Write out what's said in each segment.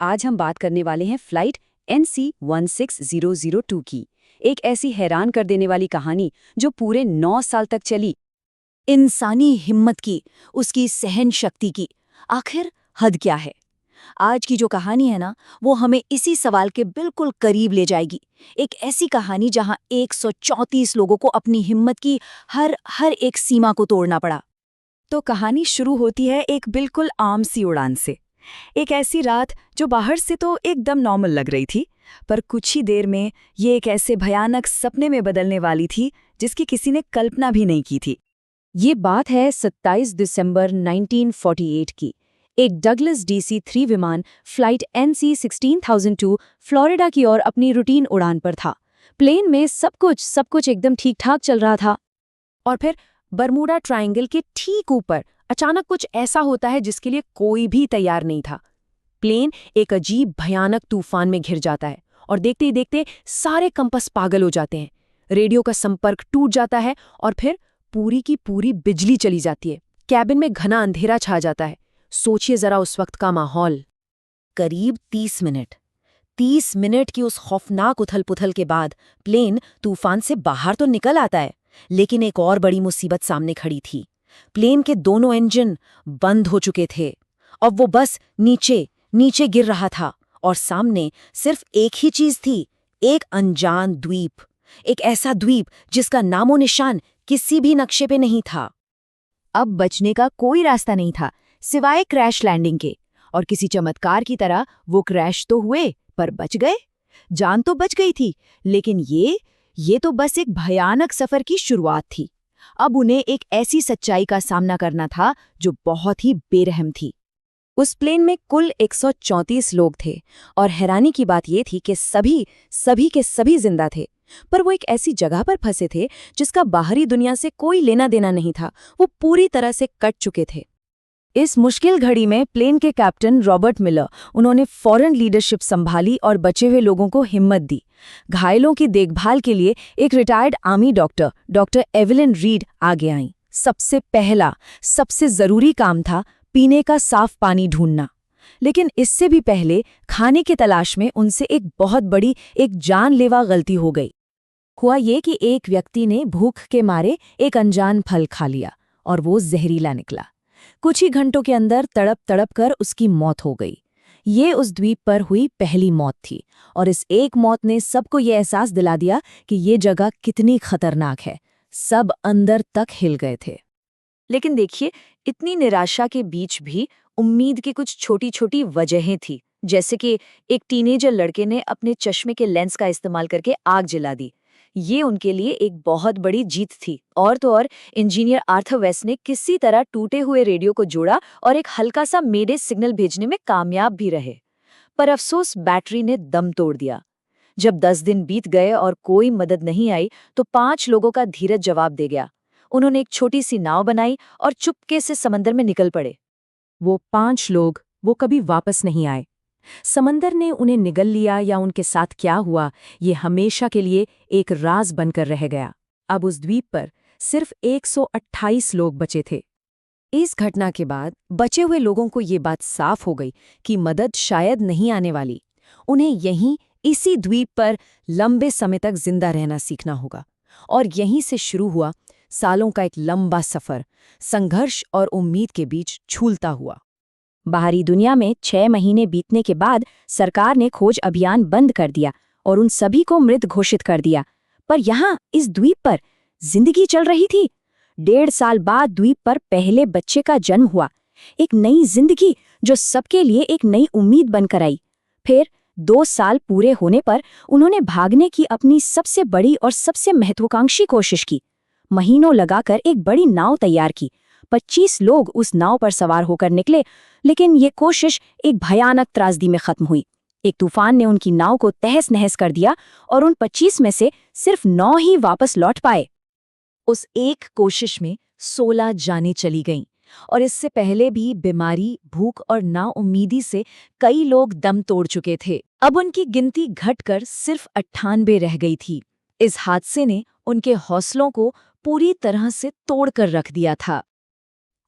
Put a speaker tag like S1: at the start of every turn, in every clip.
S1: आज हम बात करने वाले हैं फ्लाइट NC-16002 की। एक ऐसी हैरान कर देने वाली कहानी जो पूरे 9 साल तक चली।
S2: इंसानी हिम्मत की, उसकी सहन शक्ति की आखिर हद क्या है? आज की जो कहानी है ना, वो हमें इसी सवाल के बिल्कुल करीब ले जाएगी। एक ऐसी कहानी जहां 134 लोगों को अपनी हिम्मत की हर हर एक सीमा को तोड़ना पड़ा।
S1: तो कहानी शुरू होती है एक बिल्कुल आम सी उड़ान से। एक ऐसी रात जो बाहर से तो एकदम नॉर्मल लग रही थी, पर कुछ ही देर में ये एक ऐसे भयानक सपने में बदलने वाली थी जिसकी किसी ने कल्पना भी नहीं की थी। ये बात है 27 दिसंबर 1948 की। एक डगलस DC-3 विमान फ्लाइट NC-16002 फ्लोरिडा की ओर अपनी रूटीन उड़ान पर था। प्लेन में सब कुछ एकदम ठीक ठाक चल रहा था। और फिर बरमूडा ट्रायंगल के ठीक ऊपर अचानक कुछ ऐसा होता है जिसके लिए कोई भी तैयार नहीं था। प्लेन एक अजीब भयानक तूफान में घिर जाता है और देखते ही देखते सारे कंपास पागल हो जाते हैं। रेडियो का संपर्क टूट जाता है और फिर पूरी की पूरी बिजली चली जाती है। कैबिन में घना अंधेरा छा जाता है। सोचिए जरा उस वक्त का माहौल।
S2: करीब 30 मिनट की उस खौफनाक उथल-पुथल के बाद प्लेन तूफान से बाहर तो निकल आता है, लेकिन एक और बड़ी मुसीबत सामने खड़ी थी। प्लेन के दोनों इंजन बंद हो चुके थे। अब वो बस नीचे गिर रहा था और सामने सिर्फ एक ही चीज थी, एक अनजान द्वीप। एक ऐसा द्वीप जिसका नामो निशान किसी भी नक्शे पे नहीं था।
S1: अब बचने का कोई रास्ता नहीं था सिवाय क्रैश लैंडिंग के। और किसी चमत्कार की तरह वो क्रैश तो हुए पर बच गए। जान तो बच गई थी, लेकिन ये तो बस एक भयानक सफर की शुरुआत थी। अब उन्हें एक ऐसी सच्चाई का सामना करना था जो बहुत ही बेरहम थी। उस प्लेन में कुल 134 लोग थे और हैरानी की बात ये थी कि सभी के सभी जिंदा थे। पर वो एक ऐसी जगह पर फंसे थे जिसका बाहरी दुनिया से कोई लेना देना नहीं था। वो पूरी तरह से कट चुके थे। इस मुश्किल घड़ी में प्लेन के कैप्टन रॉबर्ट मिलर, उन्होंने फौरन लीडरशिप संभाली और बचे हुए लोगों को हिम्मत दी। घायलों की देखभाल के लिए एक retired army doctor Evelyn read आगे आईं। सबसे जरूरी काम था पीने का साफ पानी ढूंढना। लेकिन इससे भी पहले खाने की तलाश में उनसे एक बहुत बड़ी, एक जानलेवा गलती हो गई। हुआ ये कि एक व्यक्ति ने भूख के मारे एक अनजान फल खा लिया और वो जहरीला निकला। कुछ ही घंटों के अंदर तड़प कर उसकी मौत हो गई। ये उस द्वीप पर हुई पहली मौत थी और इस एक मौत ने सबको ये एहसास दिला दिया कि ये जगह कितनी खतरनाक है। सब अंदर तक हिल गए थे। लेकिन देखिए, इतनी निराशा के बीच भी उम्मीद की कुछ छोटी-छोटी वजहें थी। जैसे कि एक टीनेजर लड़के ने अपने चश्मे के लेंस का इस्तेमाल करके आग जला दी। ये उनके लिए एक बहुत बड़ी जीत थी। और तो और इंजीनियर आर्थर वेस्ट ने किसी तरह टूटे हुए रेडियो को जोड़ा और एक हल्का सा मेडे सिग्नल भेजने में कामयाब भी रहे। पर अफसोस, बैटरी ने दम तोड़ दिया। जब 10 दिन बीत गए और कोई मदद नहीं आई, तो 5 लोगों का धीरज जवाब दे गया। उन्होंने एक छोटी सी नाव बनाई और चुपके से समंदर में निकल पड़े। वो 5 लोग, वो कभी वापस नहीं आए। समंदर ने उन्हें निगल लिया या उनके साथ क्या हुआ, ये हमेशा के लिए एक राज बनकर रह गया। अब उस द्वीप पर सिर्फ 128 लोग बचे थे। इस घटना के बाद बचे हुए लोगों को ये बात साफ हो गई कि मदद शायद नहीं आने वाली। उन्हें इसी द्वीप पर लंबे समय तक जिंदा रहना सीखना होगा। और यहीं से शुरू हुआ सालों का एक लंबा सफर, संघर्ष और उम्मीद के बीच झूलता हुआ। बाहरी दुनिया में 6 महीने बीतने के बाद सरकार ने खोज अभियान बंद कर दिया और उन सभी को मृत घोषित कर दिया। पर यहाँ इस द्वीप पर जिंदगी चल रही थी। 1.5 साल बाद द्वीप पर पहले बच्चे का जन्म हुआ। एक नई जिंदगी जो सबके लिए एक नई उम्मीद बनकर आई। फिर 2 साल पूरे होने पर उन्होंने भागने की अपनी सबसे बड़ी और सबसे महत्वाकांक्षी कोशिश की। महीनों लगाकर एक बड़ी नाव तैयार की। 25 लोग उस नाव पर सवार होकर निकले, लेकिन ये कोशिश एक भयानक त्रासदी में खत्म हुई। एक तूफान ने उनकी नाव को तहस नहस कर दिया और उन 25 में से सिर्फ 9 ही वापस लौट पाए। उस एक कोशिश में 16 जानें चली गईं और इससे पहले भी बीमारी, भूख और नाउम्मीदी से कई लोग दम तोड़ चुके थे। अब उनकी गिनती घटकर सिर्फ 98 रह गई थी। इस हादसे ने उनके हौसलों को पूरी तरह से तोड़कर रख दिया था।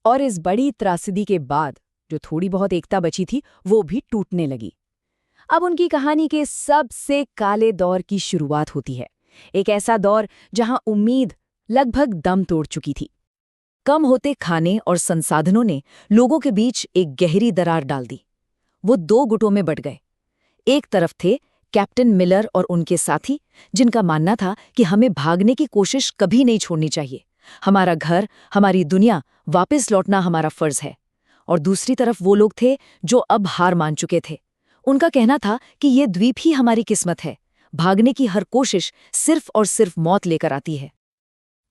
S1: और इस बड़ी त्रासदी के बाद जो थोड़ी बहुत एकता बची थी, वो भी टूटने लगी। अब उनकी कहानी के सबसे काले दौर की शुरुआत होती है। एक ऐसा दौर जहां उम्मीद लगभग दम तोड़ चुकी थी। कम होते खाने और संसाधनों ने लोगों के बीच एक गहरी दरार डाल दी। वो दो गुटों में बंट गए। एक तरफ थे कैप्टन मिलर और उनके साथी, जिनका मानना था कि हमें भागने की कोशिश कभी नहीं छोड़नी चाहिए, हमारा घर, हमारी दुनिया वापस लौटना हमारा फर्ज है। और दूसरी तरफ वो लोग थे जो अब हार मान चुके थे। उनका कहना था कि ये द्वीप ही हमारी किस्मत है, भागने की हर कोशिश सिर्फ और सिर्फ मौत लेकर आती है।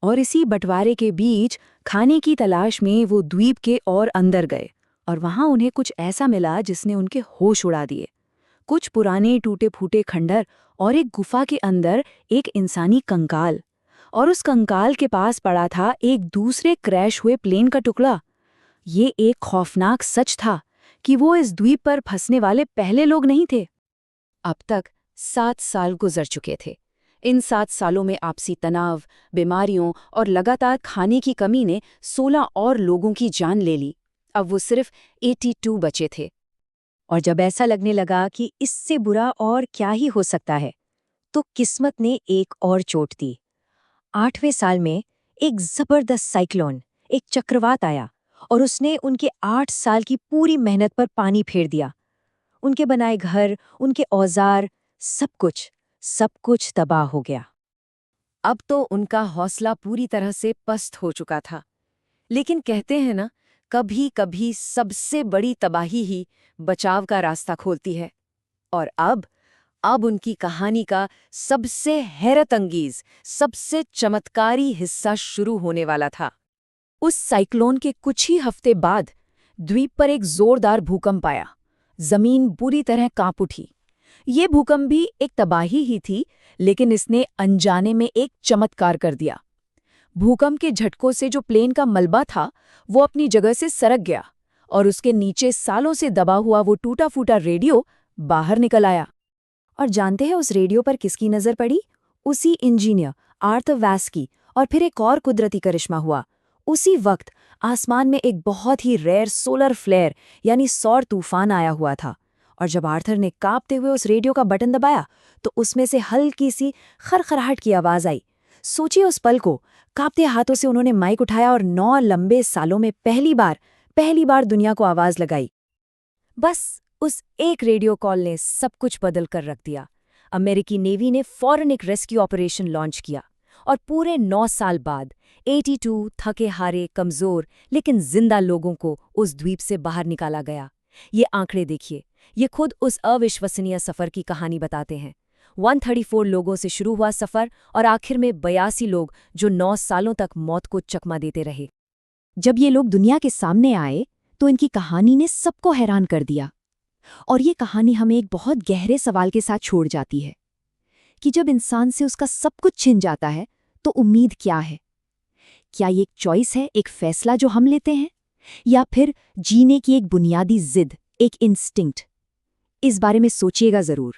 S1: और इसी बंटवारे के बीच खाने की तलाश में वो द्वीप के और अंदर गए, और वहां उन्हें कुछ ऐसा मिला जिसने उनके होश उड़ा दिए। कुछ पुराने टूटे फूटे खंडर और एक गुफा के अंदर एक इंसानी कंकाल, और उस कंकाल के पास पड़ा था एक दूसरे क्रैश हुए प्लेन का टुकड़ा। ये एक खौफनाक सच था कि वो इस द्वीप पर फंसने वाले पहले लोग नहीं थे। अब तक 7 साल गुजर चुके थे। इन 7 सालों में आपसी तनाव, बीमारियों और लगातार खाने की कमी ने 16 और लोगों की जान ले ली। अब वो सिर्फ 82 बचे थे। और जब ऐसा लगने लगा कि इससे बुरा और क्या ही हो सकता है, तो किस्मत ने एक और चोट दी। 8वें साल में एक जबरदस्त साइक्लोन, एक चक्रवात आया, और उसने उनके 8 साल की पूरी मेहनत पर पानी फेर दिया। उनके बनाए घर, उनके औजार, सब कुछ तबाह हो गया। अब तो उनका हौसला पूरी तरह से पस्त हो चुका था। लेकिन कहते हैं ना, कभी कभी सबसे बड़ी तबाही ही बचाव का रास्ता खोलती है। और अब उनकी कहानी का सबसे हैरतअंगेज, सबसे चमत्कारी हिस्सा शुरू होने वाला था। उस साइक्लोन के कुछ ही हफ्ते बाद द्वीप पर एक जोरदार भूकंप आया। जमीन बुरी तरह कांप उठी। ये भूकंप भी एक तबाही ही थी, लेकिन इसने अनजाने में एक चमत्कार कर दिया। भूकंप के झटकों से जो प्लेन का मलबा था, वो अपनी जगह से सरक गया, और उसके नीचे सालों से दबा हुआ वो टूटा फूटा रेडियो बाहर निकल आया। और जानते हैं उस रेडियो पर किसकी नजर पड़ी? उसी इंजीनियर आर्थर वैस की। और फिर एक और कुदरती करिश्मा हुआ। उसी वक्त आसमान में एक बहुत ही रेयर सोलर फ्लेयर यानी सौर तूफान आया हुआ था। और जब आर्थर ने कांपते हुए उस रेडियो का बटन दबाया, तो उसमें से हल्की सी खरखराहट की आवाज आई। सोचिए उस पल को। कांपते हाथों से उन्होंने माइक उठाया और 9 लंबे सालों में पहली बार दुनिया को आवाज लगाई। बस उस एक रेडियो कॉल ने सब कुछ बदल कर रख दिया। अमेरिकी नेवी ने फौरन एक रेस्क्यू ऑपरेशन लॉन्च किया, और पूरे 9 साल बाद 82 थके हारे, कमजोर लेकिन जिंदा लोगों को उस द्वीप से बाहर निकाला गया। ये आंकड़े देखिए, ये खुद उस अविश्वसनीय सफर की कहानी बताते हैं। 134 लोगों से शुरू हुआ सफर, और आखिर में 82 लोग जो 9 सालों तक मौत को चकमा देते रहे। जब ये लोग दुनिया के सामने आए, तो इनकी कहानी ने सबको हैरान कर दिया। और ये कहानी हमें एक बहुत गहरे सवाल के साथ छोड़ जाती है कि जब इंसान से उसका सब कुछ छिन जाता है, तो उम्मीद क्या है? क्या ये एक चॉइस है, एक फैसला जो हम लेते हैं, या फिर जीने की एक बुनियादी जिद, एक इंस्टिंक्ट? इस बारे में सोचिएगा जरूर।